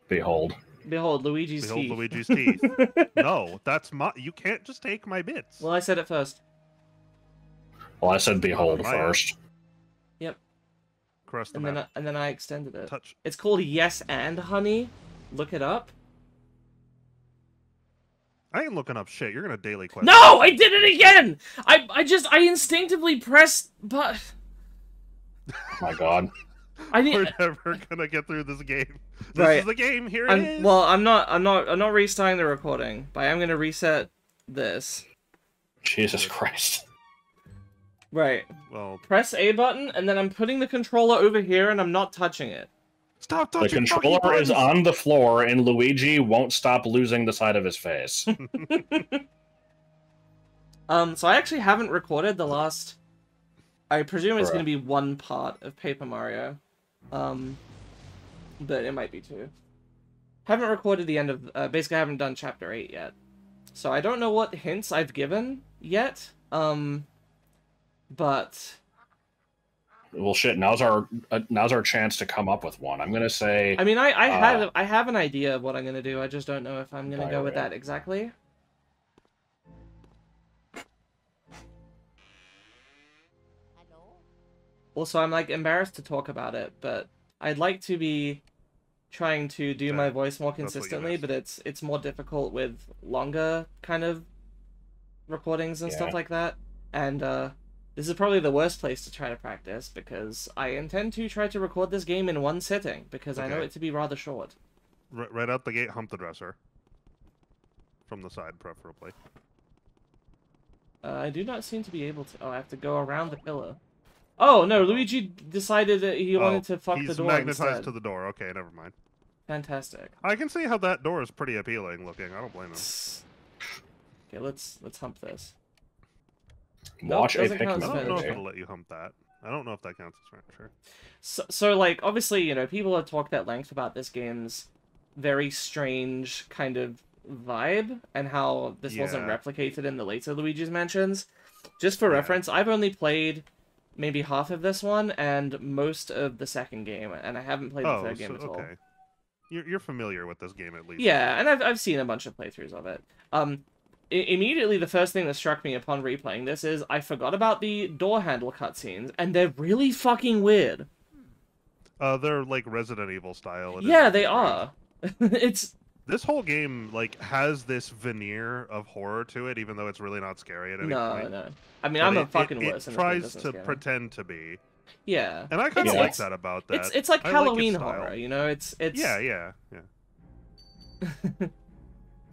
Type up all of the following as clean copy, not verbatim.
Behold. Behold Luigi's Behold teeth. Luigi's teeth. No, that's my. You can't just take my bits. Well, I said it first. Well, I said behold my first. Yep. Across the And map. then I extended it. Touch. It's called Yes and Honey. Look it up. I ain't looking up shit. You're gonna daily quest. No, I did it again. I instinctively pressed, but Oh my god. We're never gonna get through this game. This is the game. Here it is. Well, I'm not restarting the recording, but I am gonna reset this. Jesus Christ. Right. Well, press A button, and then I'm putting the controller over here, and I'm not touching it. Stop touching. The controller is on the floor, and Luigi won't stop losing the side of his face. So I actually haven't recorded the last. I presume it's Bruh. going to be one part of Paper Mario, but it might be two. Haven't recorded the end of. Basically, I haven't done Chapter 8 yet, so I don't know what hints I've given yet. But. Well, shit. Now's our chance to come up with one. I'm gonna say. I mean, I have an idea of what I'm gonna do. I just don't know if I'm gonna go with that exactly. Also, I'm like embarrassed to talk about it, but I'd like to be trying to do my voice more consistently, but it's more difficult with longer kind of recordings and stuff like that. And this is probably the worst place to try to practice, because I intend to try to record this game in one sitting, because I know it to be rather short. Right out the gate, hump the dresser. From the side, preferably. I do not seem to be able to... Oh, I have to go around the pillar. Oh, no, Luigi decided that he wanted to fuck the door He's magnetized instead. to the door. Okay, never mind. Fantastic. I can see how that door is pretty appealing looking. I don't blame him. Okay, let's hump this. Watch nope, a Pikmin I don't know if movie. it'll let you hump that. I don't know if that counts as furniture. So, like, obviously, you know, people have talked at length about this game's very strange kind of vibe, and how this wasn't replicated in the later Luigi's Mansions. Just for reference, I've only played maybe half of this one and most of the second game, and I haven't played the third game at all. You're familiar with this game at least. Yeah, and I've seen a bunch of playthroughs of it. Immediately, the first thing that struck me upon replaying this is I forgot about the door handle cutscenes, and they're really fucking weird. They're like Resident Evil style. Yeah, they are. It's... This whole game, like, has this veneer of horror to it, even though it's really not scary at any point. No. I mean, I'm a fucking wuss. It tries to pretend to be. Yeah. And I kind of like that about that. It's like Halloween horror, you know? It's... Yeah.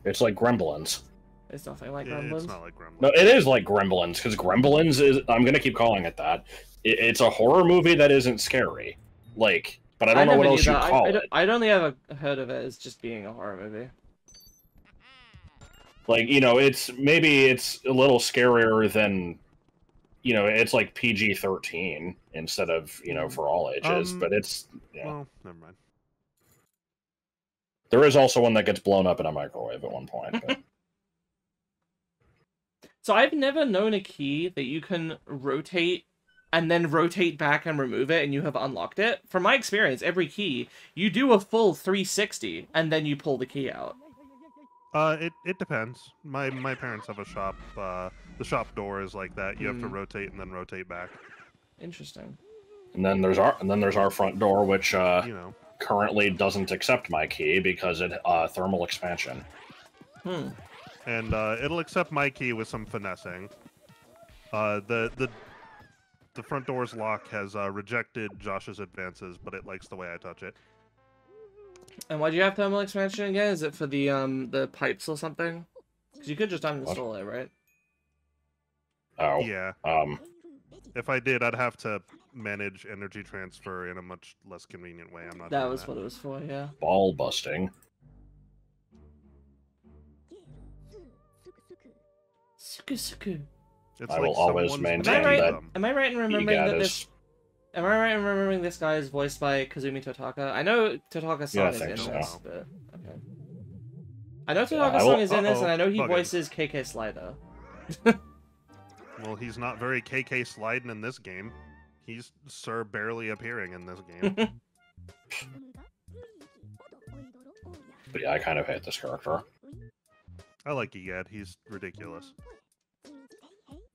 It's like Gremlins. It's nothing like Gremlins. It's not like Gremlins. No, it is like Gremlins, because Gremlins is... I'm gonna keep calling it that. It's a horror movie that isn't scary. Like... But I don't know what else you call it. I'd only ever heard of it as just being a horror movie. Like, you know, it's a little scarier than, you know, it's like PG-13 instead of, you know, for all ages. But it's, yeah. Well, never mind. There is also one that gets blown up in a microwave at one point. But... So I've never known a key that you can rotate and then rotate back and remove it, and you have unlocked it. From my experience, every key, you do a full 360, and then you pull the key out. It depends. My parents have a shop. The shop door is like that. You have to rotate and then rotate back. Interesting. And then there's our front door, which you know, currently doesn't accept my key because it thermal expansion. And it'll accept my key with some finessing. The front door's lock has rejected Josh's advances, but it likes the way I touch it. And why do you have thermal expansion again? Is it for the pipes or something? Because you could just uninstall it, right? Oh. Yeah. If I did, I'd have to manage energy transfer in a much less convenient way. I'm not. That was what it was for, yeah. Ball busting. Suku. It's I like will always maintain that. Am I right in remembering that this? Am I right in remembering this guy is voiced by Kazumi Totaka? I know Totaka-san is in this, but okay. I know Totaka-san is in this, and I know he voices KK Slider. Well, he's not very KK sliding in this game. He's Sir barely appearing in this game. But yeah, I kind of hate this character. I like Egad. He's ridiculous.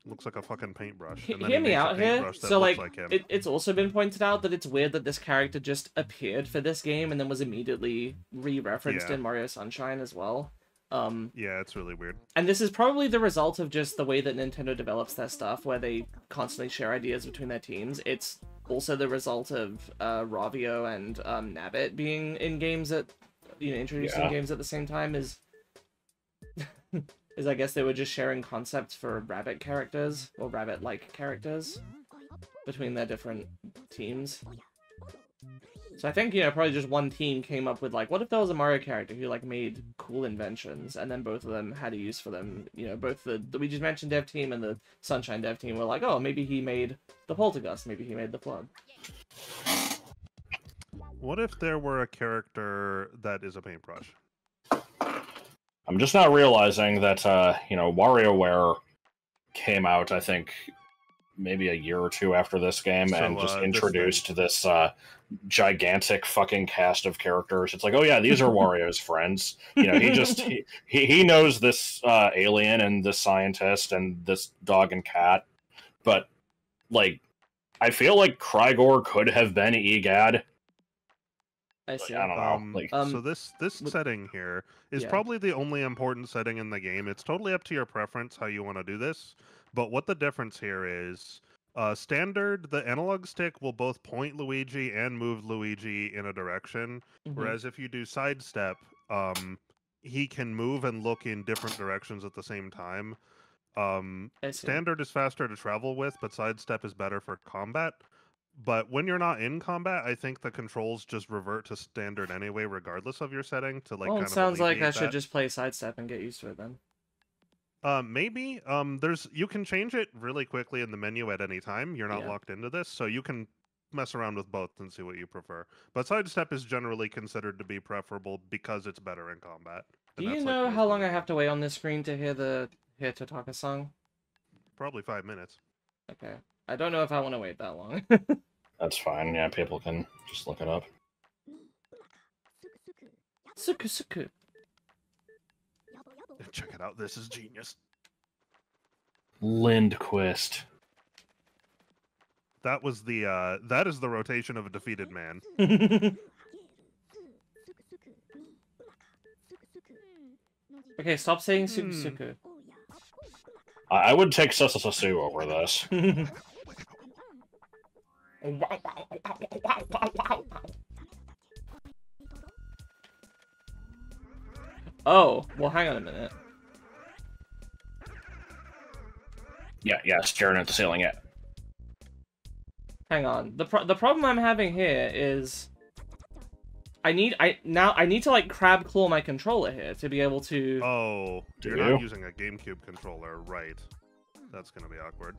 Looks like a fucking paintbrush. And then Hear he me makes a out here. paintbrush that So looks like, him. it's also been pointed out that it's weird that this character just appeared for this game and then was immediately re-referenced in Mario Sunshine as well. Yeah, it's really weird. And this is probably the result of just the way that Nintendo develops their stuff, where they constantly share ideas between their teams. It's also the result of Ravio and Nabbit being in games at, introducing games at the same time. Is I guess they were just sharing concepts for rabbit characters or rabbit-like characters between their different teams. So I think, probably just one team came up with, like, what if there was a Mario character who, like, made cool inventions, and then both of them had a use for them. Both the We Just Mentioned dev team and the Sunshine dev team were like, oh, maybe he made the Poltergust, maybe he made the Flood. What if there were a character that is a paintbrush? I'm just not realizing that, WarioWare came out, I think, maybe a year or two after this game, and just introduced this gigantic fucking cast of characters. It's like, oh yeah, these are Wario's friends. He knows this alien and this scientist and this dog and cat, but, like, I feel like Krygor could have been Egad. I see. I don't know. So this setting here is probably the only important setting in the game. It's totally up to your preference how you want to do this. But what the difference here is, standard, the analog stick will both point Luigi and move Luigi in a direction. Whereas if you do sidestep, he can move and look in different directions at the same time. Standard is faster to travel with, but sidestep is better for combat. But when you're not in combat, I think the controls just revert to standard anyway, regardless of your setting. To like, it sounds like I should just play sidestep and get used to it then. Maybe. You can change it really quickly in the menu at any time. You're not locked into this, so you can mess around with both and see what you prefer. But sidestep is generally considered to be preferable because it's better in combat. Do you know how long I have to wait on this screen to hear the Totaka song? Probably 5 minutes. Okay. I don't know if I want to wait that long. That's fine. Yeah, people can just look it up. Suku suku. Check it out. This is genius. Lindquist. That was the that is the rotation of a defeated man. Okay, stop saying suku suku. I would take Susasasu over this. Oh, well, hang on a minute. Yeah, staring at the ceiling, yeah. Hang on. The problem I'm having here is I need to like crab claw my controller here to be able to. Oh, you're not using a GameCube controller, right? That's gonna be awkward.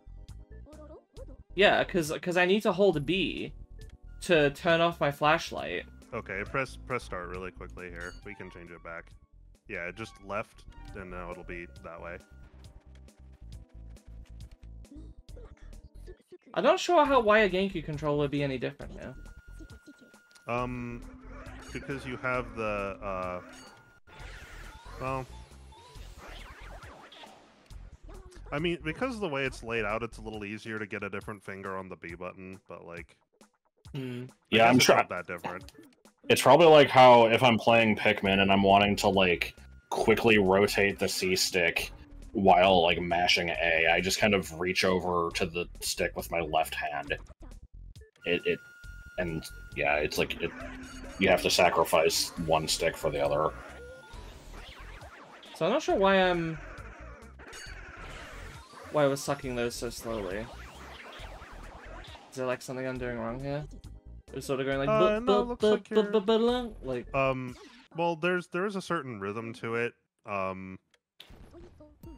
Yeah, because I need to hold B to turn off my flashlight. Okay, press start really quickly here. We can change it back. Yeah, just left, and now it'll be that way. I'm not sure why a GameCube controller would be any different now. Because you have the well, I mean, because of the way it's laid out, it's a little easier to get a different finger on the B button, but like, yeah, I'm trying. That different. It's probably like how if I'm playing Pikmin and I'm wanting to like quickly rotate the C stick while like mashing A, I just kind of reach over to the stick with my left hand. And yeah, it's like you have to sacrifice one stick for the other. So I'm not sure why I was sucking those so slowly. Is there like something I'm doing wrong here? It's sort of going like no, looks like you're... like well, there is a certain rhythm to it.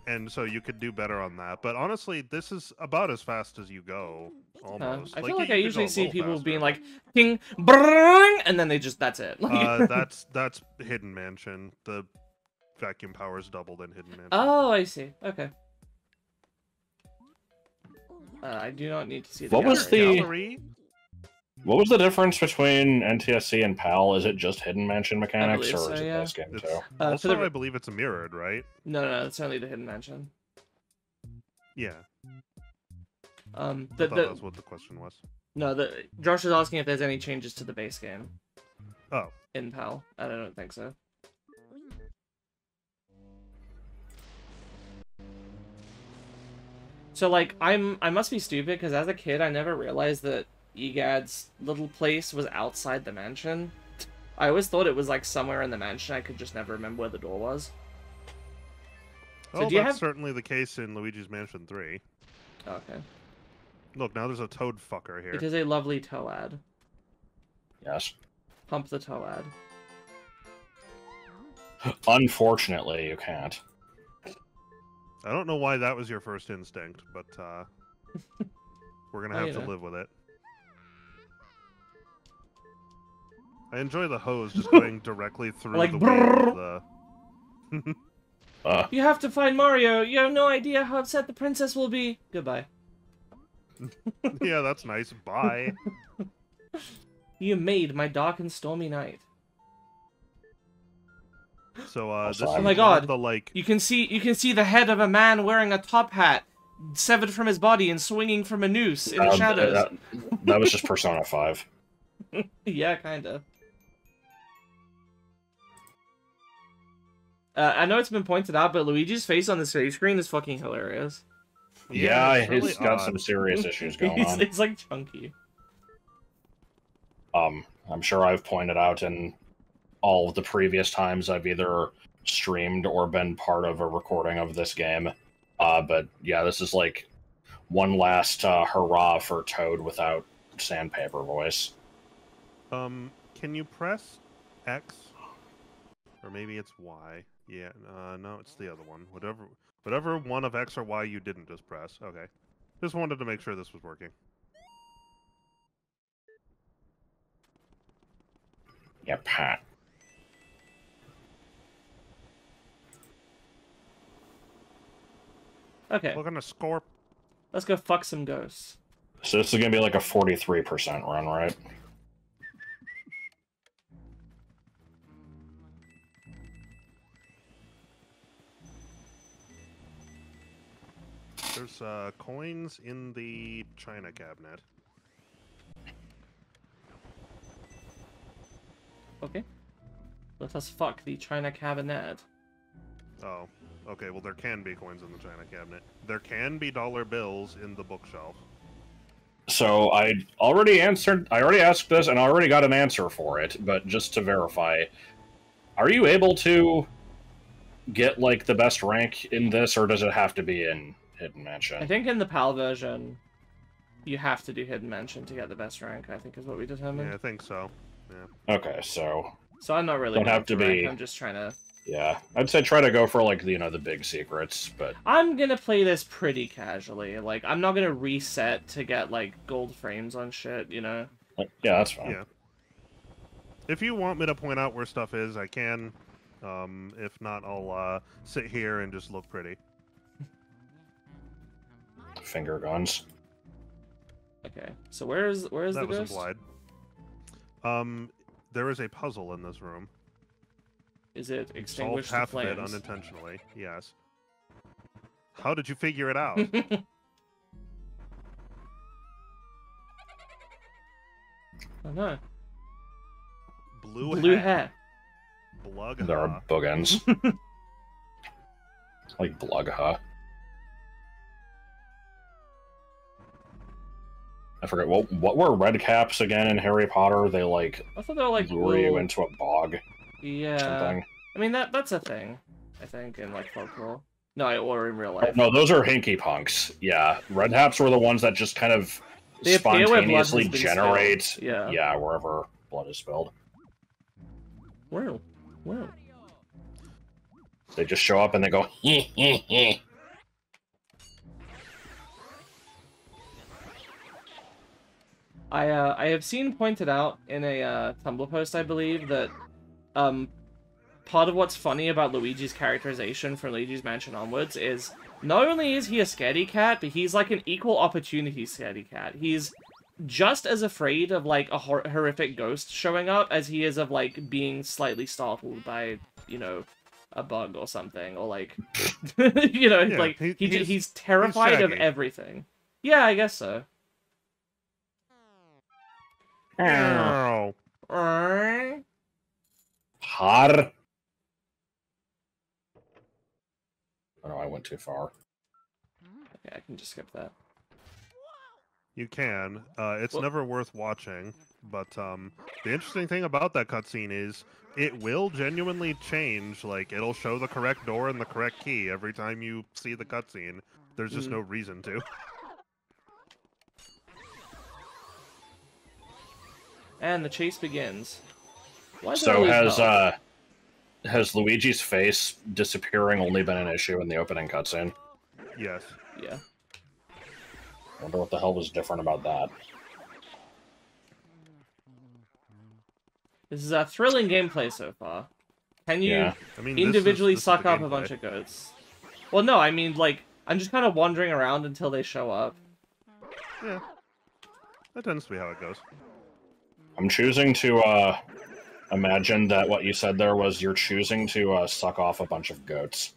And so you could do better on that. But honestly, this is about as fast as you go, almost. I feel like I usually see people being like, ping, brrrring, and then they just, that's it. That's Hidden Mansion. The vacuum power is doubled in Hidden Mansion. Oh, I see. Okay. I do not need to see the What was the... Gallery? What was the difference between NTSC and PAL? Is it just hidden mansion mechanics, or so, is it yeah. this game too? Also, I believe it's mirrored, right? No, it's only the hidden mansion. Yeah. I thought that's what the question was. No, Josh is asking if there's any changes to the base game. Oh. In PAL. I don't think so. So, like, I must be stupid, because as a kid, I never realized that Egad's little place was outside the mansion. I always thought it was, like, somewhere in the mansion. I could just never remember where the door was. So that's certainly the case in Luigi's Mansion 3. Okay. Look, now there's a toad fucker here. It is a lovely Toad. Yes. Pump the Toad. Unfortunately, you can't. I don't know why that was your first instinct, but we're gonna have to live with it. I enjoy the hose just going directly through like, the way of the... You have to find Mario! You have no idea how upset the princess will be! Goodbye. Yeah, that's nice. Bye. You made my dark and stormy night. So this oh my god! The, like... you can see the head of a man wearing a top hat, severed from his body and swinging from a noose in the shadows. That was just Persona 5. Yeah, kinda. I know it's been pointed out, but Luigi's face on the save screen is fucking hilarious. Yeah, he's got some serious issues going on. It's like chunky. I'm sure I've pointed out in all of the previous times I've either streamed or been part of a recording of this game. But yeah, this is like one last hurrah for Toad without sandpaper voice. Can you press X? Or maybe it's Y. Yeah, no, it's the other one. Whatever one of X or Y you didn't just press. Okay. Just wanted to make sure this was working. Yeah, Pat. Okay. We're gonna score. Let's go fuck some ghosts. So this is gonna be like a 43% run, right? There's coins in the china cabinet. Okay. Let us fuck the china cabinet. Oh. Okay, well there can be coins in the china cabinet. There can be dollar bills in the bookshelf. So I already asked this and I already got an answer for it, but just to verify, are you able to get like the best rank in this, or does it have to be in Hidden Mansion? I think in the PAL version, you have to do Hidden Mansion to get the best rank, I think is what we determined. Yeah, I think so. Yeah. Okay, so I'm not really don't have to be. I'm just trying to. Yeah, I'd say try to go for like the big secrets, but I'm gonna play this pretty casually. Like I'm not gonna reset to get like gold frames on shit, you know. Yeah, that's fine. Yeah. If you want me to point out where stuff is, I can. If not, I'll sit here and just look pretty. Finger guns. Okay, so where's the ghost? That was implied. There is a puzzle in this room. Is it extinguish the half of flames? it unintentionally. Yes. How did you figure it out? Oh no. Blue hat. Blug. There are boogans. Like Blugha. I forget what were red caps again in Harry Potter? They like I thought they were like lure you into a bog. Yeah. Something. I mean that's a thing. I think in like folklore. No, or in real life. No, those are hinky punks. Yeah, red caps were the ones that just kind of they spontaneously generate. Spilled. Yeah, wherever blood is spilled. Wow. They just show up and they go. Heh, heh, heh. I have seen pointed out in a Tumblr post, I believe, that part of what's funny about Luigi's characterization from Luigi's Mansion onwards is not only is he a scaredy cat, but he's like an equal opportunity scaredy cat. He's just as afraid of, like, a horrific ghost showing up as he is of, like, being slightly startled by, you know, a bug or something, or, like, you know, yeah, like, he's terrified of everything. Yeah, I guess so. Ow. Har. Oh no, I went too far. Okay, I can just skip that. You can. It's never worth watching, but the interesting thing about that cutscene is it will genuinely change. Like, it'll show the correct door and the correct key every time you see the cutscene. There's just no reason to. And the chase begins. So has Luigi's face disappearing only been an issue in the opening cutscene? Yes. Yeah. I wonder what the hell was different about that. This is a thrilling gameplay so far. Can you individually suck up a bunch of goats? Well, no, I mean, like, I'm just kind of wandering around until they show up. Yeah. That tends to be how it goes. I'm choosing to, imagine that what you said there was you're choosing to, suck off a bunch of goats.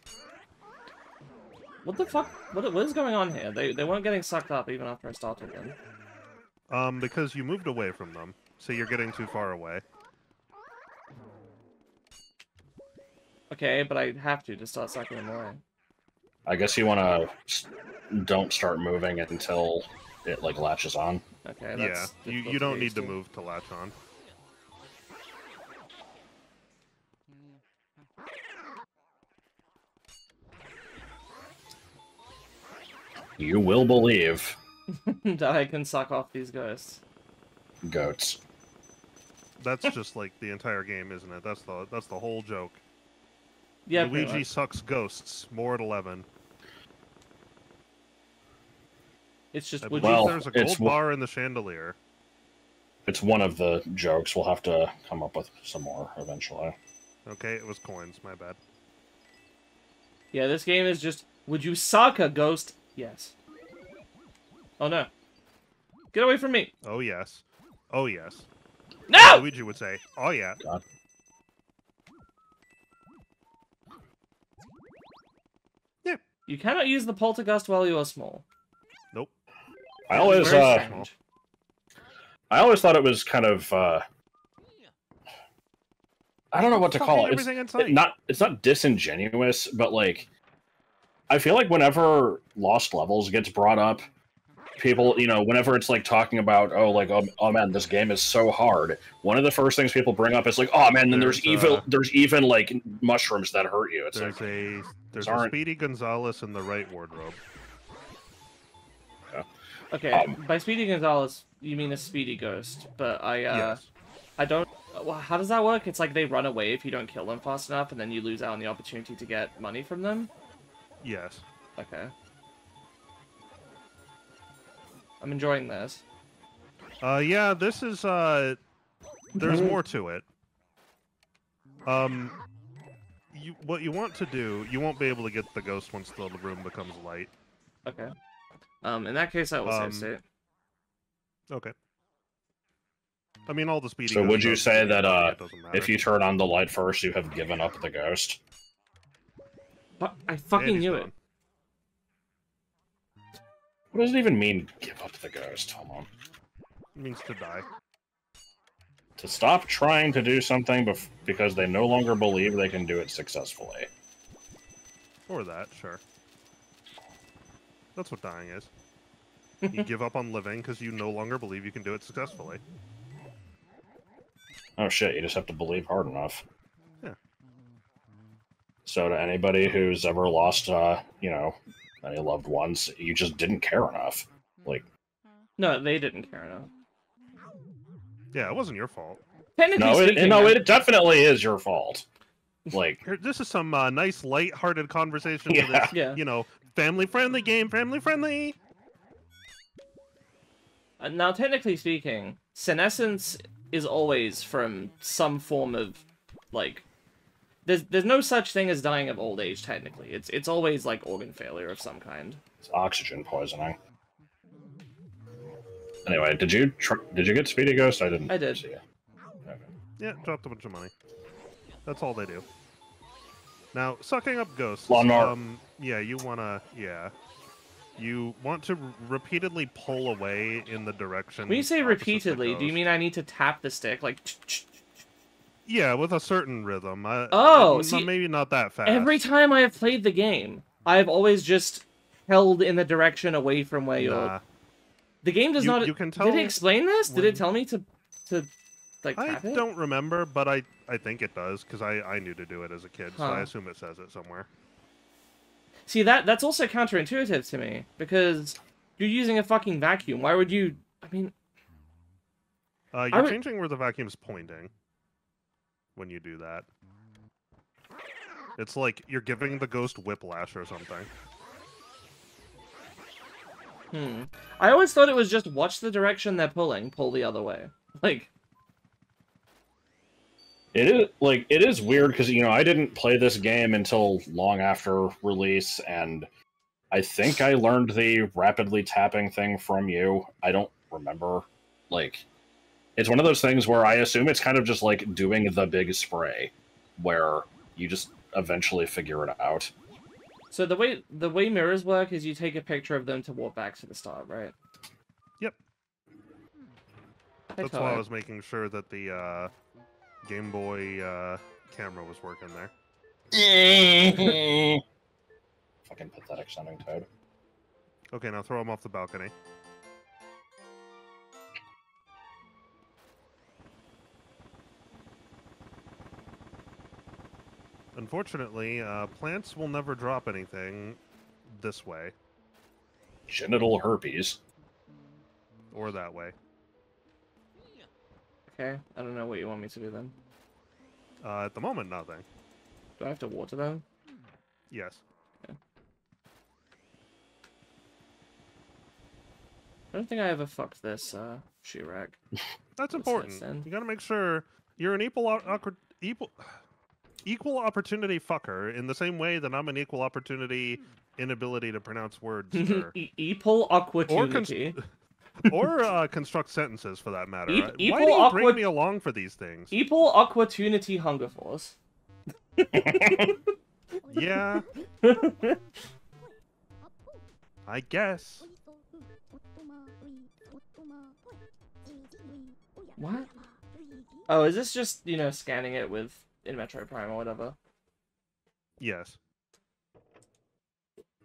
What the fuck? What is going on here? They weren't getting sucked up even after I started them. Because you moved away from them, so you're getting too far away. Okay, but I have to start sucking them away. I guess you want to don't start moving until it, like, latches on. Okay, that's you don't need to move to latch on. You will believe that I can suck off these ghosts. Goats. That's just like the entire game, isn't it? That's the whole joke. Yeah, Luigi sucks ghosts. More at 11. It's just there's a gold bar in the chandelier. It's one of the jokes. We'll have to come up with some more eventually. Okay, it was coins. My bad. Yeah, this game is just, would you suck a ghost? Yes. Oh no. Get away from me. Oh yes. Oh yes. No! Luigi would say, oh yeah. God. Yeah. You cannot use the poltergust while you are small. Nope. I always thought it was kind of I don't know what to call it. It's not disingenuous, but like I feel like whenever Lost Levels gets brought up, people, you know, whenever it's like talking about, oh man, this game is so hard. One of the first things people bring up is like, oh man, then there's even like mushrooms that hurt you. It's there's a Speedy Gonzales in the right wardrobe. Yeah. Okay, by Speedy Gonzales, you mean a speedy ghost, but yes. I don't. Well, how does that work? It's like they run away if you don't kill them fast enough, and then you lose out on the opportunity to get money from them. Yes. Okay. I'm enjoying this. Yeah, this is, there's more to it. What you want to do, you won't be able to get the ghost once the room becomes light. Okay. In that case, I will save state. Okay. I mean, all the speedy. So would you say that, if you turn on the light first, you have given up the ghost? But I fucking knew it. What does it even mean, give up the ghost? Hold on. It means to die. To stop trying to do something because they no longer believe they can do it successfully. Or that, sure. That's what dying is. You give up on living because you no longer believe you can do it successfully. Oh shit, you just have to believe hard enough. Yeah. So to anybody who's ever lost, you know, any loved ones, you just didn't care enough. Like, no, they didn't care enough. Yeah, it wasn't your fault. It definitely is your fault. Like, this is some nice, light-hearted conversation. For this, you know, family-friendly game, family-friendly. Now, technically speaking, senescence is always from some form of, like, there's no such thing as dying of old age. Technically, it's always like organ failure of some kind. It's oxygen poisoning. Anyway, did you get Speedy Ghost? I didn't. I did. See it. Okay. Yeah, dropped a bunch of money. That's all they do. Now, sucking up ghosts. Lawnmower. Yeah, you wanna. Yeah. You want to repeatedly pull away in the direction. When you say repeatedly, do you mean I need to tap the stick like? Yeah, with a certain rhythm. See, maybe not that fast. Every time I have played the game, I've always just held in the direction away from where you're. The game does not. You can tell. Did it explain this? Did it tell me to like tap it? I don't remember, but I think it does because I knew to do it as a kid, so I assume it says it somewhere. See, that's also counterintuitive to me, because you're using a fucking vacuum. Why would you... I mean... You're changing where the vacuum's pointing when you do that. It's like you're giving the ghost whiplash or something. I always thought it was just watch the direction they're pulling, pull the other way. Like... It is weird because, you know, I didn't play this game until long after release, and I think I learned the rapidly tapping thing from you. I don't remember. Like, it's one of those things where I assume it's kind of just like doing the big spray, where you just eventually figure it out. So the way mirrors work is you take a picture of them to walk back to the start, right? Yep. That's why I was making sure that the Game Boy camera was working there. Fucking pathetic sounding Toad. Okay, now throw him off the balcony. Unfortunately, plants will never drop anything this way. Genital herpes. Or that way. Okay, I don't know what you want me to do then. At the moment, nothing. Do I have to water them? Yes. Okay. I don't think I ever fucked this shoe rack. That's important. You gotta make sure you're an equal opportunity fucker in the same way that I'm an equal opportunity inability to pronounce words. Equal opportunity. Or construct sentences, for that matter. Why do you bring me along for these things? Equal opportunity hunger force. Yeah. I guess. What? Oh, is this just, you know, scanning it with in Metro Prime or whatever? Yes.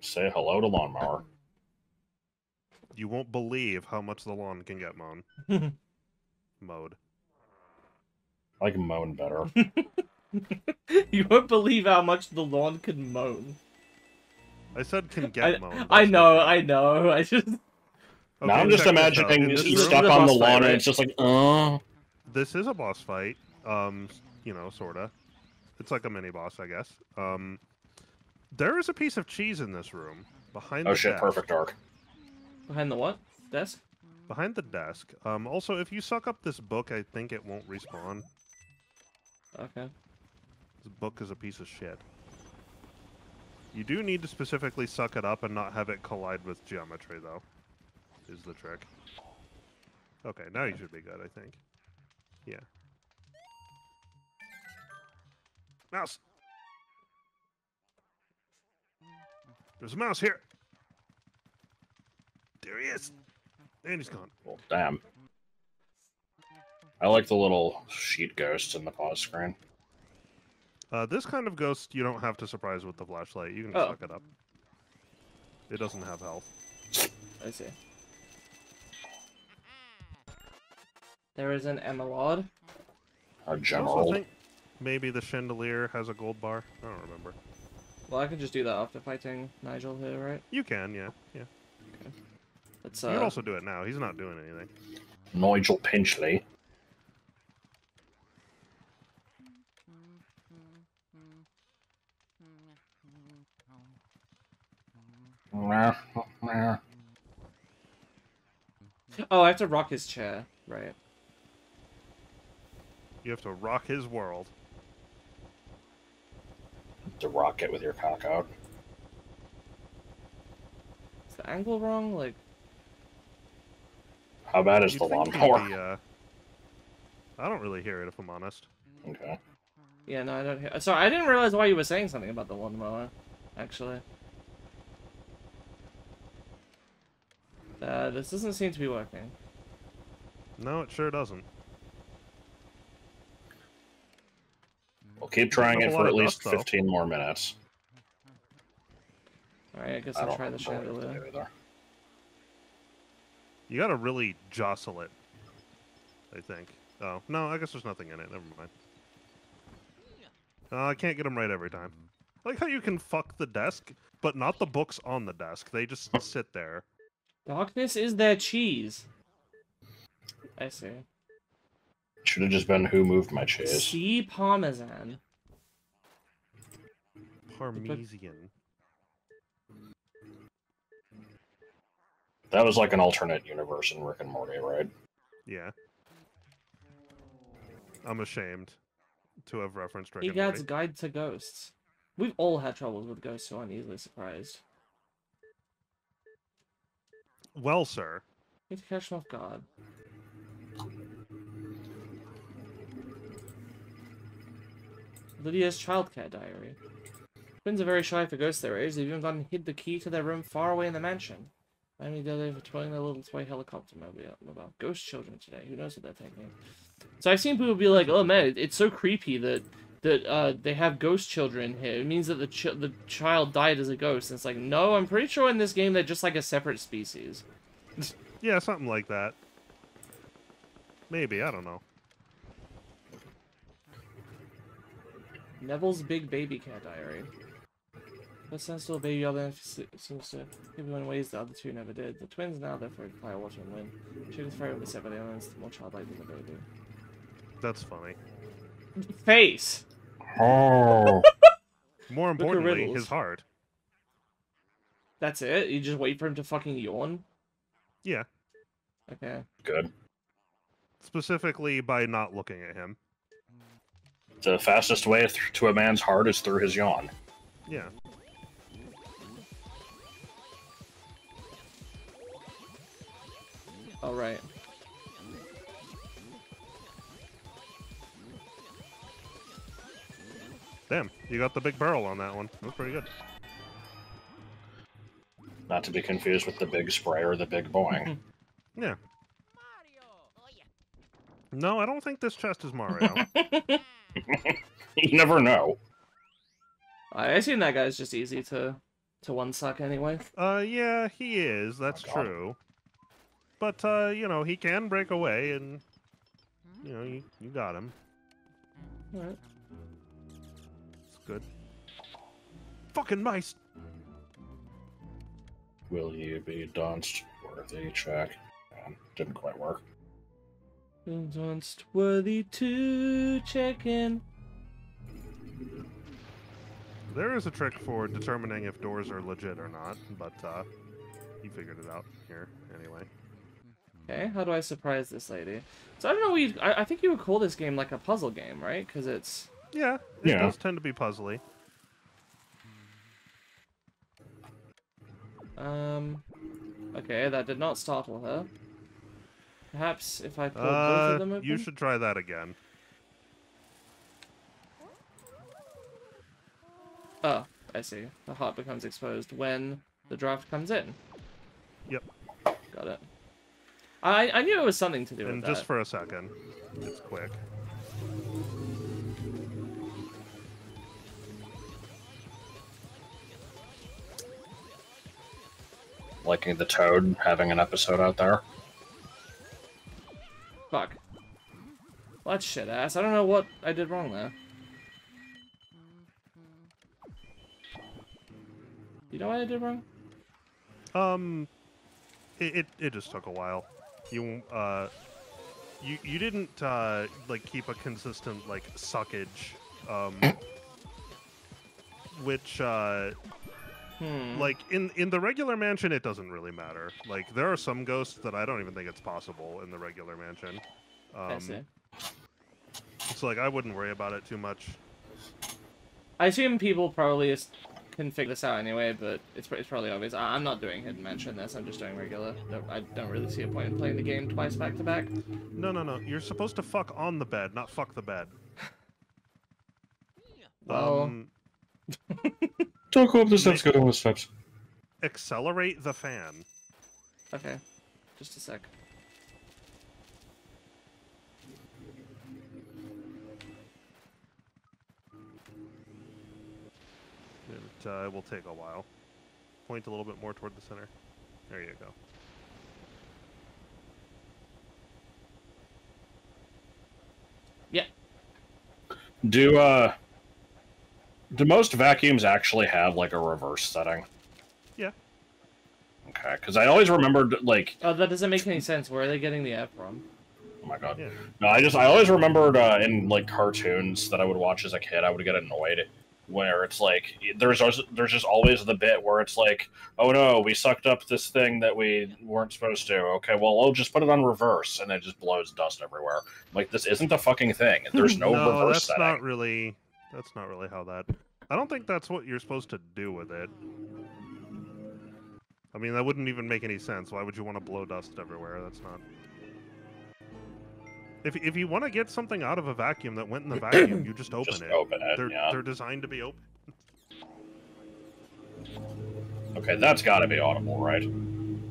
Say hello to Lawnmower. You won't believe how much the lawn can get mown. Mowed. I like moan better. You won't believe how much the lawn can moan. I said can get mown. I know. I just... Okay, now I'm just imagining you step on the lawn and it's just like, This is a boss fight. You know, sorta. It's like a mini boss, I guess. There is a piece of cheese in this room. Behind the desk. Perfect arc. Behind the what? Desk? Behind the desk. Also, if you suck up this book, I think it won't respawn. Okay. This book is a piece of shit. You do need to specifically suck it up and not have it collide with geometry, though. Is the trick. Okay, now you should be good, I think. Yeah. Mouse! There's a mouse here! There he is! And he's gone. Well, damn. I like the little sheet ghosts in the pause screen. This kind of ghost, you don't have to surprise with the flashlight. You can just suck it up. It doesn't have health. I see. There is an emerald. A I general. also think maybe the chandelier has a gold bar. I don't remember. Well, I can just do that after fighting Nigel here, right? You can, yeah. Yeah. Okay. Let's, You can also do it now. He's not doing anything. Nigel Pinchley. Oh, I have to rock his chair, right? You have to rock his world. To rock it with your cock out. Is the angle wrong? Like... How bad is the lawnmower? I don't really hear it, if I'm honest. Okay. Yeah, no, I don't hear. Sorry, I didn't realize why you were saying something about the lawnmower, actually. This doesn't seem to be working. No, it sure doesn't. We'll keep trying it for at least 15 more minutes. Alright, I guess I'll try the chandelier. You gotta really jostle it, I think. Oh, no, I guess there's nothing in it. Never mind. I can't get them right every time. I like how you can fuck the desk, but not the books on the desk. They just sit there. Darkness is their cheese. I see. Should have just been who moved my cheese. Sea Parmesan. Parmesan. That was like an alternate universe in Rick and Morty, right? Yeah. I'm ashamed to have referenced Rick and Morty. Egad's Guide to Ghosts. We've all had troubles with ghosts, so I'm easily surprised. Well, sir. Need to catch them off guard. Lydia's childcare diary. Twins are very shy for ghosts their age. They've even gone and hid the key to their room far away in the mansion. Finally, they're patrolling their little toy helicopter mobile. Ghost children today. Who knows what they're thinking? So I've seen people be like, "Oh man, it's so creepy that they have ghost children here. It means that the child died as a ghost." And it's like, no, I'm pretty sure in this game they're just like a separate species. Yeah, something like that. Maybe, I don't know. Neville's Big Baby Cat Diary. First stands still a baby, other seems to everyone in ways the other two never did. The twins now therefore fire, water, and wind. She was very upset by the others, more childlike than the baby. That's funny. Face! Oh! More importantly, his heart. That's it? You just wait for him to fucking yawn? Yeah. Okay. Good. Specifically by not looking at him. The fastest way to a man's heart is through his yawn. Yeah. All right. Damn, you got the big barrel on that one. That was pretty good. Not to be confused with the big spray or the big boing. Yeah. No, I don't think this chest is Mario. You never know. I assume that guy's just easy to one-suck anyway. Yeah, he is. That's true. But, you know, he can break away, and, you know, you got him. Alright. It's good. Fucking mice! Will you be danced worthy check? Didn't quite work. Danced worthy to check in. There is a trick for determining if doors are legit or not, but, he figured it out here, anyway. Okay, how do I surprise this lady? So I don't know, I think you would call this game like a puzzle game, right? Because it's... Yeah, it does tend to be puzzly. Okay, that did not startle her. Perhaps if I pull both of them open? You should try that again. Oh, I see. The heart becomes exposed when the draft comes in. Yep. Got it. I knew it was something to do with that. And just for a second. It's quick. Liking the Toad having an episode out there. Fuck. Well, that's shit ass. I don't know what I did wrong there. You know what I did wrong? It just took a while. You didn't like keep a consistent like suckage, which like in the regular mansion it doesn't really matter. Like there are some ghosts that I don't even think it's possible in the regular mansion. I see. So like I wouldn't worry about it too much. I assume people probably can figure this out anyway, but it's probably obvious. I'm not doing Hidden Mansion this, I'm just doing regular. I don't really see a point in playing the game twice back to back. No. You're supposed to fuck on the bed, not fuck the bed. Well... Don't go up the steps, go down the steps. Accelerate the fan. Okay. Just a sec. It will take a while. Point a little bit more toward the center. There you go. Yeah. Do most vacuums actually have, like, a reverse setting? Yeah. Okay, because I always remembered, like... Oh, that doesn't make any sense. Where are they getting the air from? Oh my god. Yeah. No, I always remembered in, like, cartoons that I would watch as a kid, I would get annoyed where it's like, there's just always the bit where it's like, oh no, we sucked up this thing that we weren't supposed to. Okay, well, I'll just put it on reverse, and it just blows dust everywhere. I'm like, this isn't a fucking thing. There's no, reverse setting. That's not really how that... I don't think that's what you're supposed to do with it. I mean, that wouldn't even make any sense. Why would you want to blow dust everywhere? That's not... If you want to get something out of a vacuum that went in the vacuum, you just open it. Open it, They're designed to be open. Okay, that's got to be audible, right?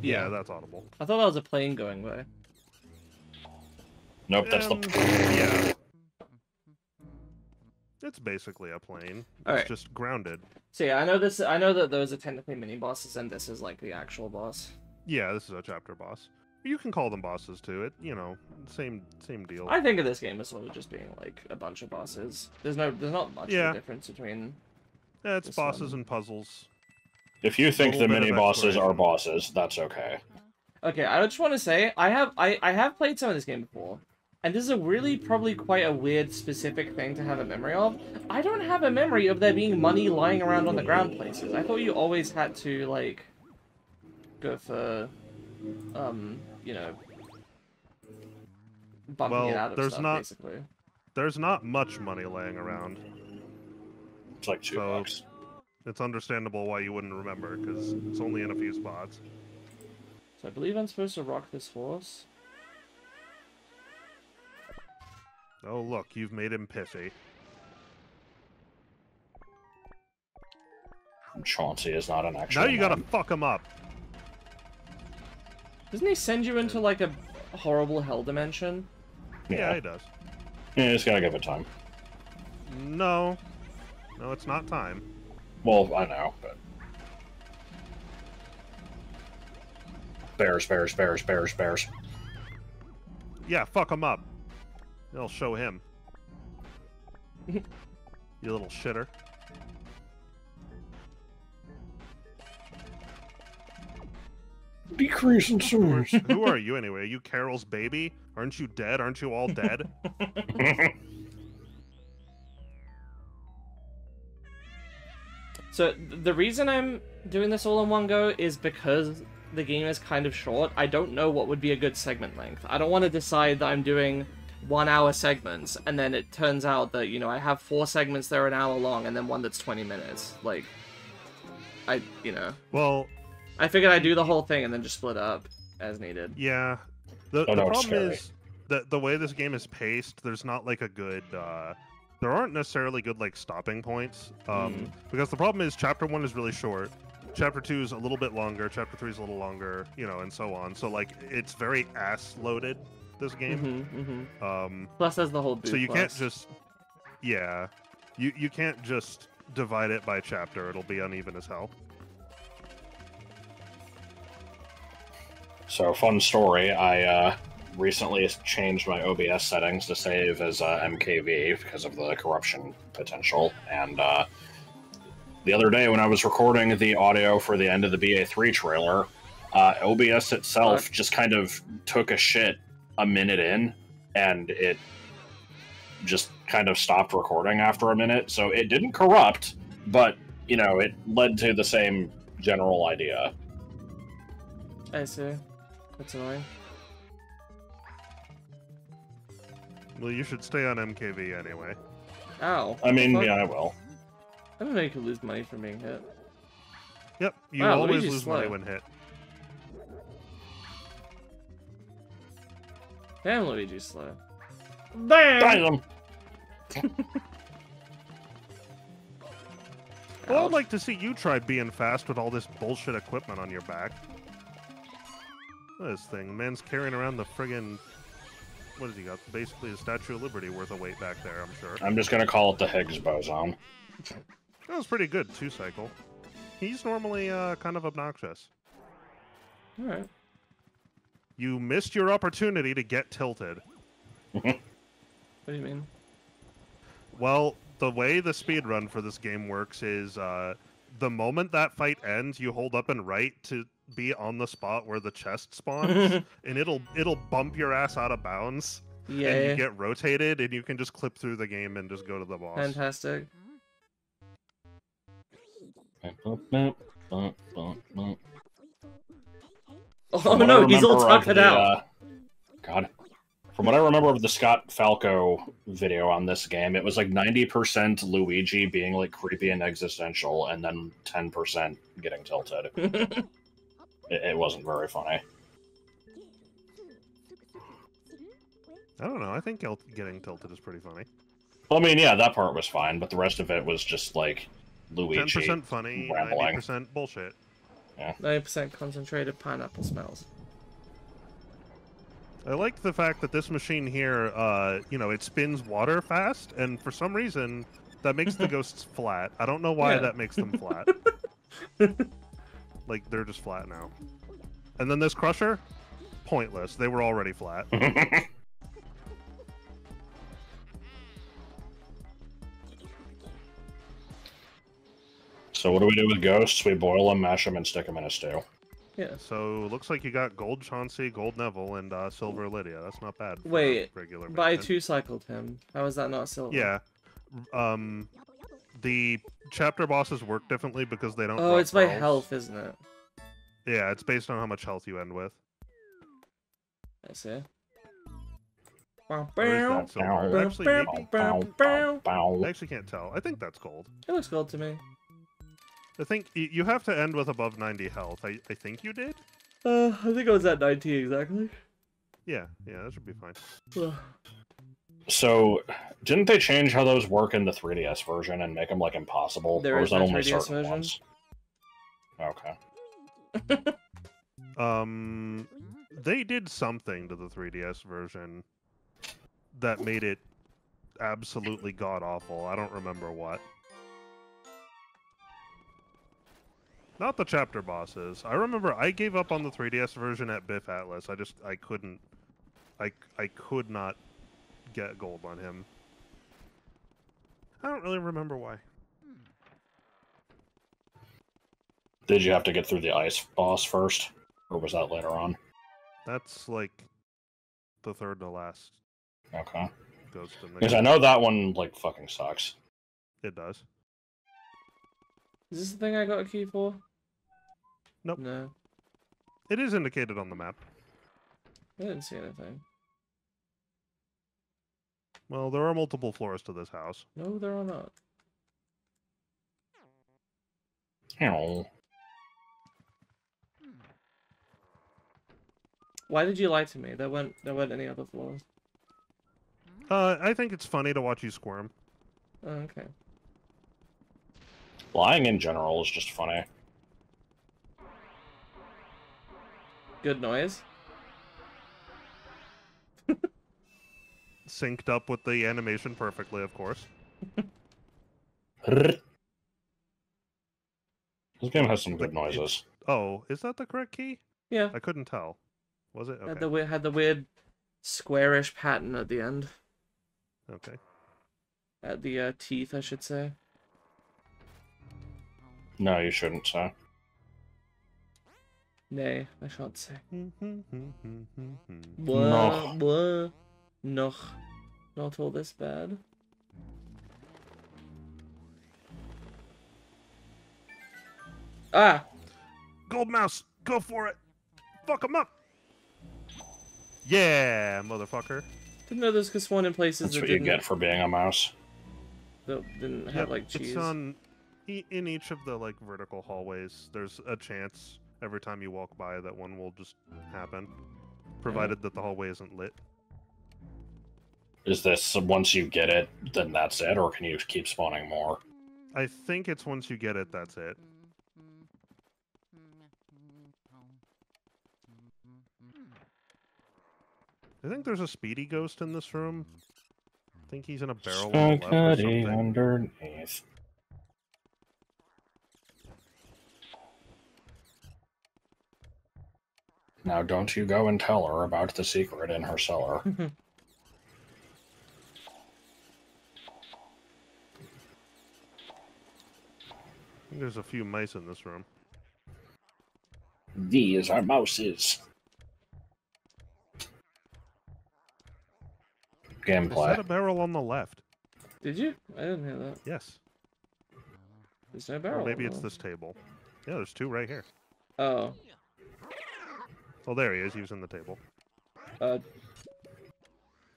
Yeah, that's audible. I thought that was a plane going by. Nope, that's the... Yeah. It's basically a plane. It's just grounded. So yeah, I know that those are technically mini bosses, and this is like the actual boss. Yeah, this is a chapter boss. You can call them bosses too. It, you know, same deal. I think of this game as sort of just being like a bunch of bosses. There's not much of a difference between. Yeah, it's bosses and puzzles. If you think the mini bosses are bosses, that's okay. Okay, I just want to say I have played some of this game before, and this is a really probably quite a weird specific thing to have a memory of. I don't have a memory of there being money lying around on the ground places. I thought you always had to like go for you know, bumping it out of stuff, basically. There's not much money laying around. It's like $2. It's understandable why you wouldn't remember, because it's only in a few spots. So I believe I'm supposed to rock this horse. Oh look, you've made him pissy. Chauncey is not an actual Now you gotta fuck him up. Doesn't he send you into, like, a horrible hell dimension? Yeah, he does. Yeah, just gotta give it time. No. No, it's not time. Well, I know, but... Bears. Yeah, fuck him up. It'll show him. You little shitter. Decrease in sewers. Who are you anyway? Are you Carol's baby? Aren't you dead? Aren't you all dead? So the reason I'm doing this all in one go is because the game is kind of short. I don't know what would be a good segment length. I don't want to decide that I'm doing 1 hour segments and then it turns out that, you know, I have 4 segments that are an hour long and then one that's 20 minutes. Like, you know. Well, I figured I'd do the whole thing and then just split up as needed. Yeah. The problem is that the way this game is paced, there's not like a good there aren't necessarily good like stopping points. Because the problem is chapter 1 is really short. Chapter 2 is a little bit longer, chapter 3 is a little longer, you know, and so on. So like it's very ass loaded, this game. Plus there's the whole boot so you can't just you can't just divide it by chapter. It'll be uneven as hell. So, fun story, I recently changed my OBS settings to save as MKV because of the corruption potential, and the other day when I was recording the audio for the end of the BA3 trailer, OBS itself just kind of took a shit a minute in, and it just kind of stopped recording after a minute, so it didn't corrupt, but, you know, it led to the same general idea. I see. That's annoying. Well, you should stay on MKV anyway. Ow. I mean, yeah, I will. I don't know you could lose money from being hit. Yep, you Wow, always Luigi's lose slow. money when hit. Damn, Luigi's slow. Damn! Well, I'd like to see you try being fast with all this bullshit equipment on your back. Look at this thing. Man's carrying around the friggin'... What has he got? Basically the Statue of Liberty worth of weight back there, I'm sure. I'm just gonna call it the Higgs boson. That was pretty good, 2-cycle. He's normally kind of obnoxious. Alright. You missed your opportunity to get tilted. What do you mean? Well, the way the speedrun for this game works is the moment that fight ends, you hold up and right to be on the spot where the chest spawns, and it'll bump your ass out of bounds. Yeah. And you get rotated, and you can just clip through the game and just go to the boss. Fantastic. Oh no, he's all tucked out. God. From what I remember of the Scott Falco video on this game, it was like 90% Luigi being like creepy and existential, and then 10% getting tilted. It wasn't very funny. I don't know. I think getting tilted is pretty funny. Well, I mean, yeah, that part was fine, but the rest of it was just like Luigi 10% funny, rambling. 90% bullshit. Yeah. 90% concentrated pineapple smells. I like the fact that this machine here, it spins water fast, and for some reason, that makes the ghosts flat. I don't know why that makes them flat. Like, they're just flat now. And then this crusher? Pointless. They were already flat. So what do we do with ghosts? We boil them, mash them, and stick them in a stew. Yeah. So, looks like you got Gold Chauncey, Gold Neville, and Silver Lydia. That's not bad. For Wait, regular but I mission. 2-cycled him. How is that not silver? Yeah. The chapter bosses work differently because they don't. Oh, drop it's by pearls. health, isn't it? Yeah, it's based on how much health you end with. I see. Or is that silver? Actually, maybe. I actually can't tell. I think that's gold. It looks gold to me. I think you have to end with above 90 health. I think you did? I think I was at 90 exactly. Yeah, that should be fine. So, didn't they change how those work in the 3DS version and make them, like, impossible? There or is was that no only 3DS certain version? ones? Okay. They did something to the 3DS version that made it absolutely god-awful. I don't remember what. Not the chapter bosses. I remember I gave up on the 3DS version at Biff Atlas. I couldn't... I could not get gold on him. I don't really remember why. Did you have to get through the ice boss first? Or was that later on? That's like the third to last Okay. ghost in the Because I game. know that one, like, fucking sucks. It does. Is this the thing I got a key for? Nope. No. It is indicated on the map. I didn't see anything. Well, there are multiple floors to this house. No, there are not. Oh. Why did you lie to me? There weren't any other floors. I think it's funny to watch you squirm. Oh, okay. Lying in general is just funny. Good noise. Synced up with the animation perfectly, of course. This game has some good noises. Oh, is that the correct key? Yeah. I couldn't tell. Was it? Okay. Had the weird squarish pattern at the end. Okay. At the teeth, I should say. No, you shouldn't say. Nay, I shan't say. Noch. Blah. Noch. Not all this bad. Ah! Gold mouse, go for it! Fuck him up! Yeah, motherfucker. Didn't know this could spawn in places That's that what you didn't, get for being a mouse. that didn't have like cheese. It's on In each of the like vertical hallways, there's a chance every time you walk by that one will just happen, provided that the hallway isn't lit. Is this once you get it, then that's it, or can you keep spawning more? I think it's once you get it, that's it. I think there's a speedy ghost in this room. I think he's in a barrel on the left or something. Underneath. Now don't you go and tell her about the secret in her cellar. I think there's a few mice in this room. These are mouses. Gameplay. Is that a barrel on the left? Did you? I didn't hear that. Yes. There's no barrel. Or maybe it's this table. Yeah, there's two right here. Oh. Oh, there he is. He was in the table.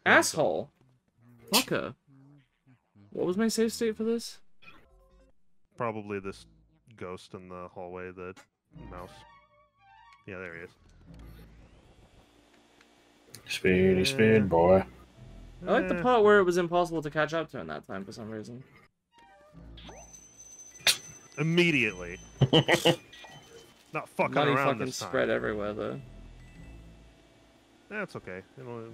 Asshole. Fucker. What was my save state for this? Probably this ghost in the hallway, the mouse. Yeah, there he is. Speedy, speed boy. I like the part where it was impossible to catch up to in that time for some reason. Immediately. Not fucking Money around fucking this time. spread everywhere though. That's okay. It'll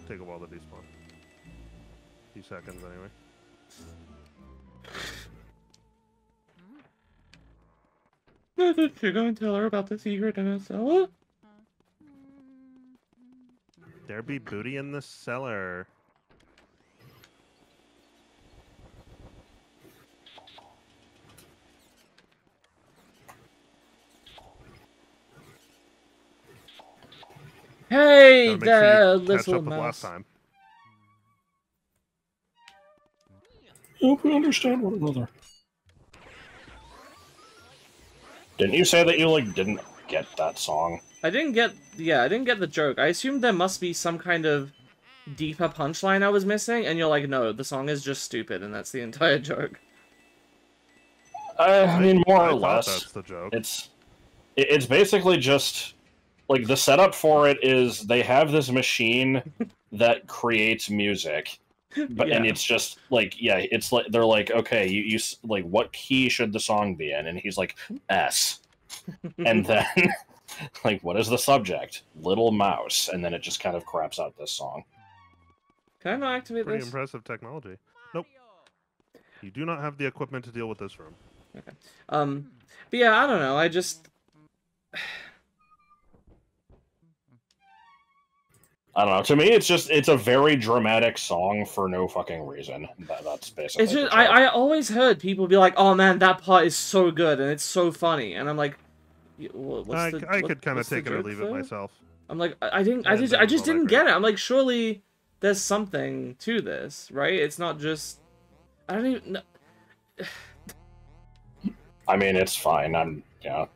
take a while to despawn. A few seconds anyway. Did you go and tell her about the secret in a cellar? There be booty in the cellar. Hey, Gotta make sure there, you catch little up with last mouse. time. Hope we understand one another. Didn't you say that you, like, didn't get that song? I didn't get the joke. I assumed there must be some kind of deeper punchline I was missing, and you're like, no, the song is just stupid, and that's the entire joke. I mean, more or less. That's the joke. It's basically just, like, the setup for it is they have this machine that creates music. But Yeah. and it's just like, yeah, it's like they're like, okay, you like, what key should the song be in? And he's like, S. And then like, what is the subject? Little mouse. And then it just kind of craps out this song. Can I not activate Pretty this? impressive technology. Nope. You do not have the equipment to deal with this room. Okay. But yeah, I don't know. I just I don't know. To me, it's a very dramatic song for no fucking reason. That's basically. it's just I always heard people be like, "Oh man, that part is so good and it's so funny," and I'm like, I could kind of take it or leave it myself. I'm like, I just didn't get it. I'm like, surely there's something to this, right? It's not just I don't even. I mean, it's fine. Yeah.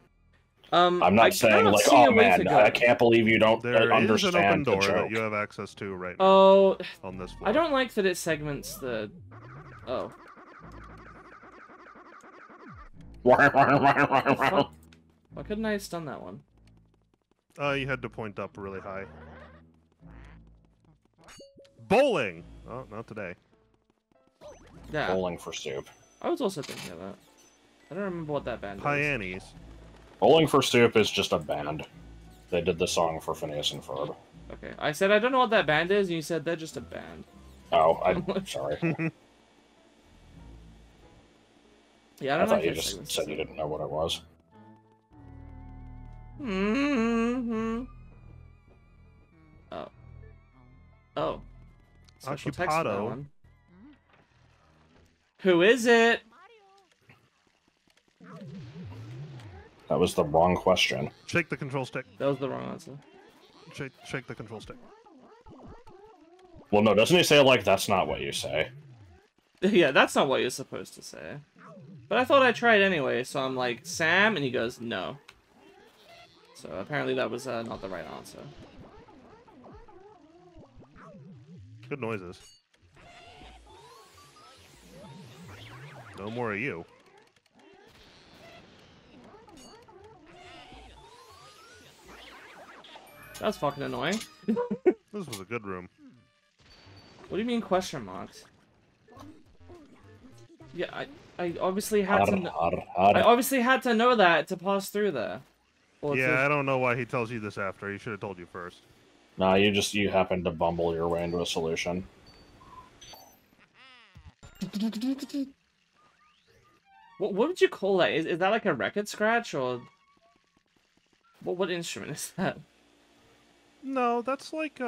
I'm not saying like, oh man, I can't believe you don't understand There is an open door the joke that you have access to right now. Oh, on this floor. I don't like that it segments the. Oh. Why couldn't I have stun that one? You had to point up really high. Bowling! Oh, not today. Yeah. Bowling for Soup. I was also thinking of that. I don't remember what that band is. Pyanese. Bowling for Soup is just a band. They did the song for Phineas and Ferb. Okay, I said I don't know what that band is, and you said they're just a band. Oh, I'm sorry. Yeah, I I don't know. thought you just said you didn't know what it was. Oh. Oh. Special text for that one. Who is it? That was the wrong question. Shake the control stick. That was the wrong answer. Shake the control stick. Well, no, doesn't he say, like, that's not what you say? Yeah, that's not what you're supposed to say. But I thought I'd try it anyway, so I'm like, Sam? And he goes, no. So apparently that was not the right answer. Good noises. No more of you. That's fucking annoying. This was a good room. What do you mean question marks? Yeah, I obviously had to. I obviously had to know that to pass through there. Yeah, I don't know why he tells you this after. He should have told you first. Nah, you happened to bumble your way into a solution. What would you call that? Is that like a record scratch or what instrument is that? No, that's like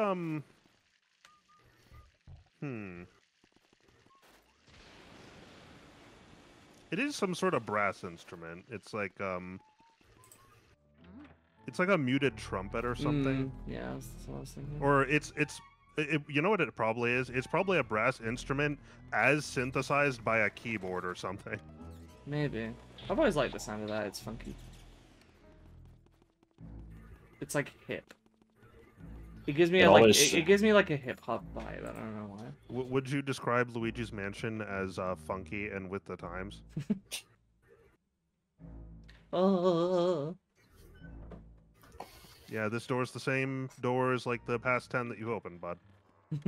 It is some sort of brass instrument. It's like a muted trumpet or something. Yeah, that's what I was thinking. Or you know what it probably is? It's probably a brass instrument as synthesized by a keyboard or something. Maybe. I've always liked the sound of that. It's funky. It's like hip. It gives me it gives me like a hip hop vibe. I don't know why. Would you describe Luigi's Mansion as funky and with the times? Yeah, this door's the same door as like the past 10 that you opened, bud.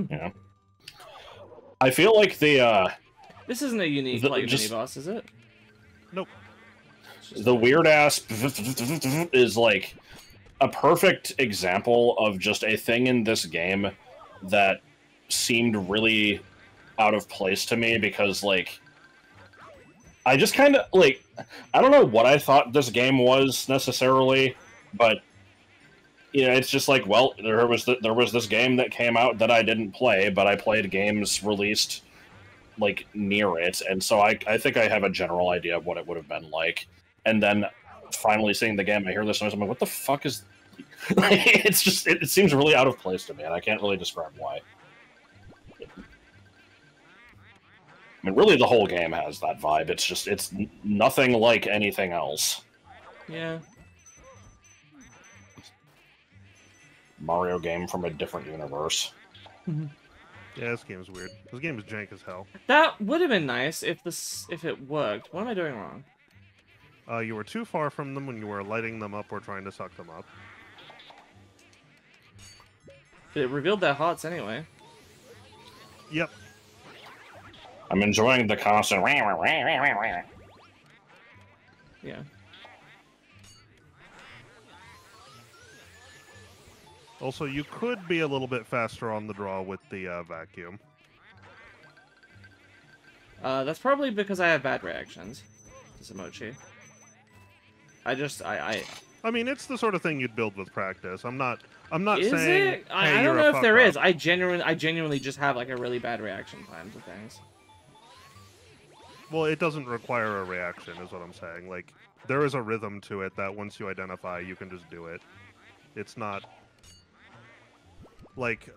Yeah. I feel like this isn't a unique mini boss, is it? Nope. The weird ass is like a perfect example of just a thing in this game that seemed really out of place to me because, like, I just kind of, like, I don't know what I thought this game was necessarily, but, you know, it's just like, well, there was this game that came out that I didn't play, but I played games released, like, near it, and so I think I have a general idea of what it would have been like, and then finally seeing the game, I hear this noise, I'm like, what the fuck is... it's just, it seems really out of place to me, and I can't really describe why. I mean, really, the whole game has that vibe. It's just, it's nothing like anything else. Yeah. Mario game from a different universe. Yeah, this game's weird. This game is jank as hell. That would have been nice if it worked. What am I doing wrong? You were too far from them when you were lighting them up or trying to suck them up. It revealed their hearts anyway. Yep. I'm enjoying the constant... Yeah. Also, you could be a little bit faster on the draw with the vacuum. That's probably because I have bad reactions to Samochi. I mean, it's the sort of thing you'd build with practice. I'm not is saying. It? I don't know if there is. I genuinely just have like a really bad reaction time to things. Well, it doesn't require a reaction, is what I'm saying. Like, there is a rhythm to it that once you identify, you can just do it. It's not like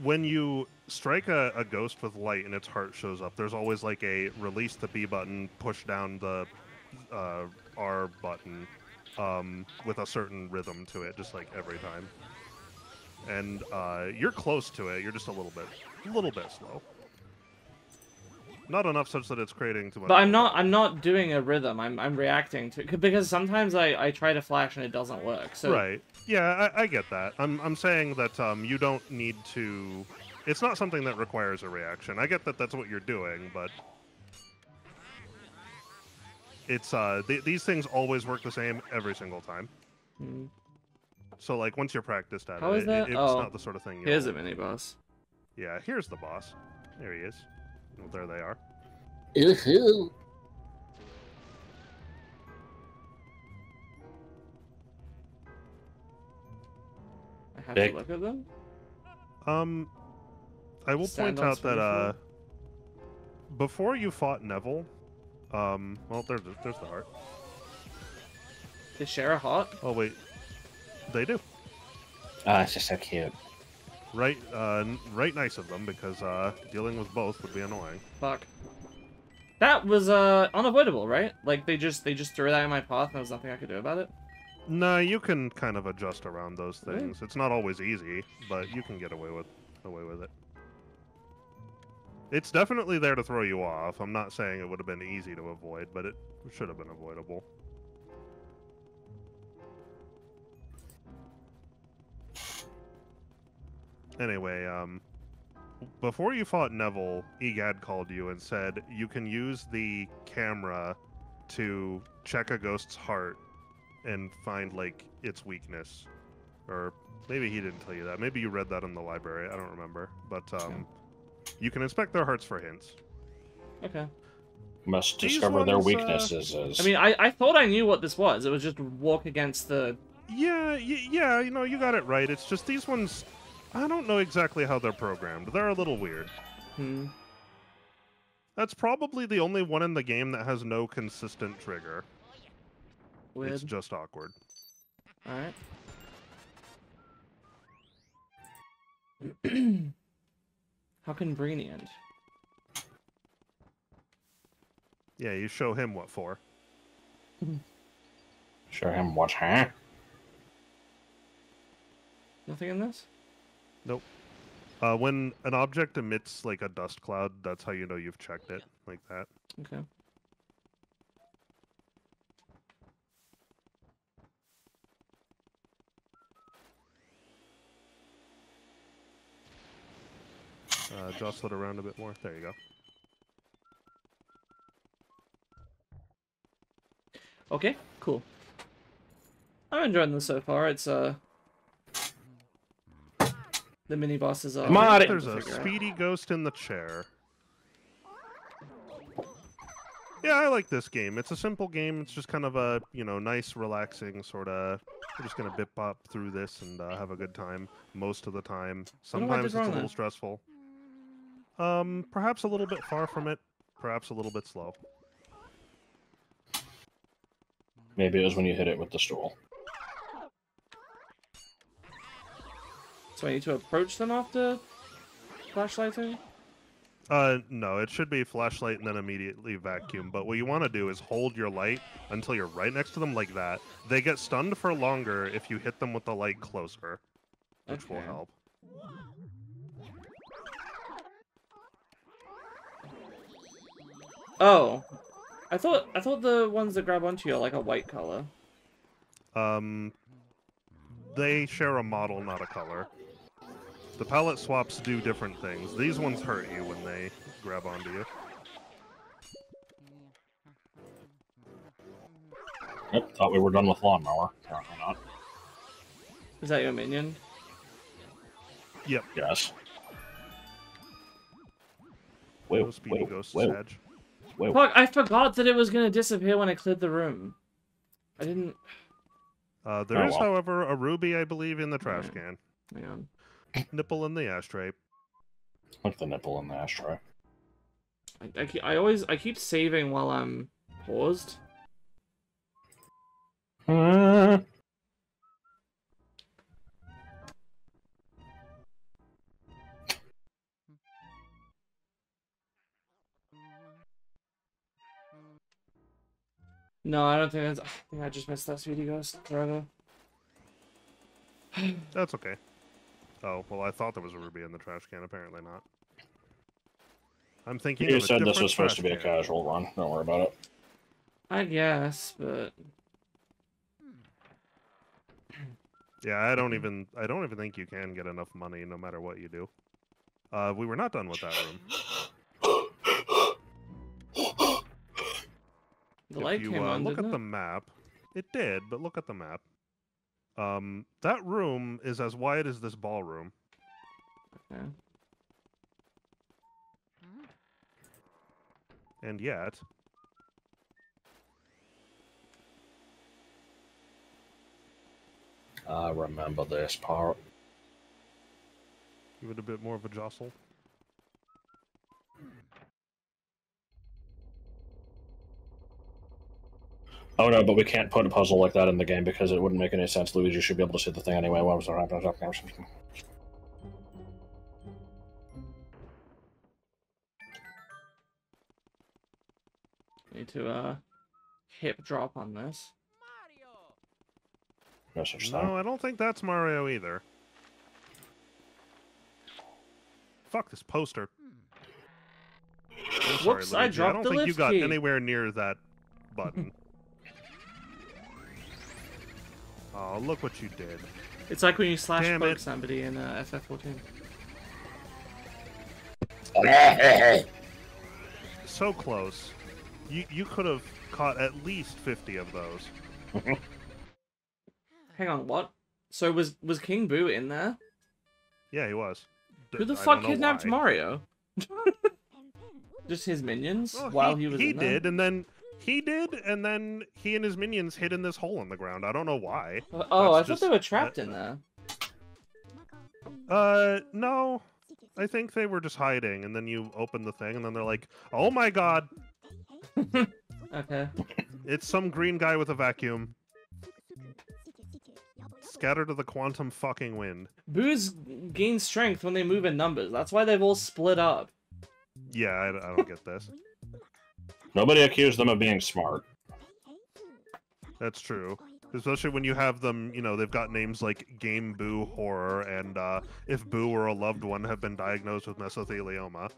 when you strike a ghost with light and its heart shows up, there's always like a release the B button, push down the R button with a certain rhythm to it, just like every time. And you're close to it. You're just a little bit slow. Not enough such that it's creating too much. But I'm not doing a rhythm. I'm reacting to, because sometimes I try to flash and it doesn't work. So right. Yeah, I get that. I'm saying that you don't need to. It's not something that requires a reaction. I get that that's what you're doing, but it's these things always work the same every single time. Hmm. So like once you're practiced at How is that? it's not the sort of thing. Here's a mini boss. Yeah, here's the boss. There he is. Well, there they are. Ooh. I have to look at them. I will point out that before you fought Neville, well, there's the heart. They share a heart? Oh wait, they do. Ah, it's just so cute. Right, right nice of them, because dealing with both would be annoying. Fuck. That was unavoidable, right? Like they just threw that in my path and there was nothing I could do about it? No, you can kind of adjust around those things. Really? It's not always easy, but you can get away with it. It's definitely there to throw you off. I'm not saying it would have been easy to avoid, but it should have been avoidable. Anyway, before you fought Neville, Egad called you and said you can use the camera to check a ghost's heart and find, like, its weakness. Or maybe he didn't tell you that. Maybe you read that in the library. I don't remember. But, you can inspect their hearts for hints. Okay. Must discover their weaknesses. I mean, I thought I knew what this was. It was just walk against the... Yeah, you know, you got it right. It's just these ones... I don't know exactly how they're programmed. They're a little weird. That's probably the only one in the game that has no consistent trigger. Weird. It's just awkward. Alright. How convenient. Yeah, you show him what for. Show him what, huh? Nothing in this? Nope. When an object emits, like, a dust cloud, that's how you know you've checked it, like that. Okay. Jostle it around a bit more. There you go. Okay, cool. I'm enjoying this so far. It's, the mini bosses are... Come on, there's a speedy ghost in the chair. Yeah, I like this game. It's a simple game. It's just kind of a, you know, nice, relaxing sort of... We're just going to bip-bop through this and have a good time most of the time. Sometimes it's a little stressful. Perhaps a little bit far from it. Perhaps a little bit slow. Maybe it was when you hit it with the stool. So I need to approach them after flashlighting? No, it should be flashlight and then immediately vacuum. But what you want to do is hold your light until you're right next to them like that. They get stunned for longer if you hit them with the light closer, which will help. Oh, I thought the ones that grab onto you are like a white color. They share a model, not a color. The palette swaps do different things. These ones hurt you when they grab onto you. Yep, thought we were done with lawnmower. Apparently not. Is that your minion? Yep. Yes. Wait, Fuck, I forgot that it was gonna disappear when I cleared the room. I didn't... There is, however, a ruby, I believe, in the trash can. Hang on. Nipple in the ashtray. Like the nipple in the ashtray. I keep saving while I'm paused. No, I don't think that's... I think I just missed that Speedy Ghost forever. That's okay. Oh, well, I thought there was a ruby in the trash can. Apparently not. I'm thinking you said this was supposed to be a casual run. Don't worry about it. I guess, but... Yeah, I don't even think you can get enough money no matter what you do. We were not done with that room. The light came on, look at the map. It did, but look at the map. That room is as wide as this ballroom. Okay. And yet... I remember this part. Give it a bit more of a jostle. Oh no, but we can't put a puzzle like that in the game because it wouldn't make any sense. Luigi should be able to see the thing anyway. What was that? Need to hip drop on this. No, I don't think that's Mario either. Fuck this poster. Whoops, sorry, I dropped the lift key. I don't think you got anywhere near that button. Oh, look what you did. It's like when you slash poke somebody in FF14. So close. You could have caught at least 50 of those. Hang on, what? So was King Boo in there? Yeah, he was. Who the fuck kidnapped Mario? Just his minions while he was in there? And then he and his minions hid in this hole in the ground. I don't know why. Oh, I thought they were trapped in there. No. I think they were just hiding, and then you open the thing, and then they're like, "Oh my god!" Okay. It's some green guy with a vacuum. Scattered to the quantum fucking wind. Boos gain strength when they move in numbers. That's why they've all split up. Yeah, I don't get this. Nobody accused them of being smart. That's true. Especially when you have them, you know, they've got names like Game Boo Horror and If Boo or a Loved One have been diagnosed with mesothelioma.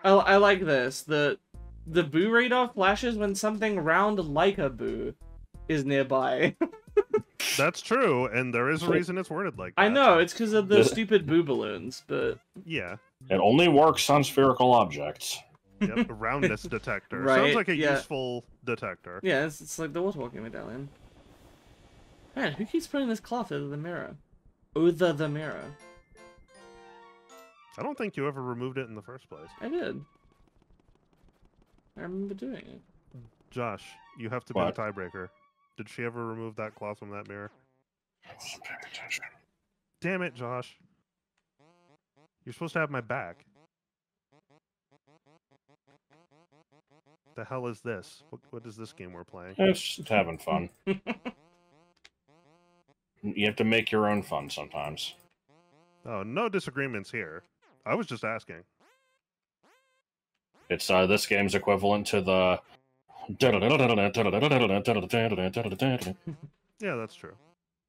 I like this. The Boo radar flashes when something round like a Boo is nearby. That's true, and there is a reason it's worded like that. I know, it's because of the stupid Boo balloons, but... Yeah. It only works on spherical objects. Yep, a roundness detector. Right, Sounds like a useful detector. Yeah, it's like the water-walking medallion. Man, who keeps putting this cloth over the mirror? Over the mirror. I don't think you ever removed it in the first place. I did. I remember doing it. Josh, you have to be the tiebreaker. Did she ever remove that cloth from that mirror? I wasn't paying attention. Damn it, Josh. You're supposed to have my back. The hell is this? What is this game we're playing? It's just having fun. You have to make your own fun sometimes. Oh, no disagreements here. I was just asking. It's this game's equivalent to the... Yeah, that's true.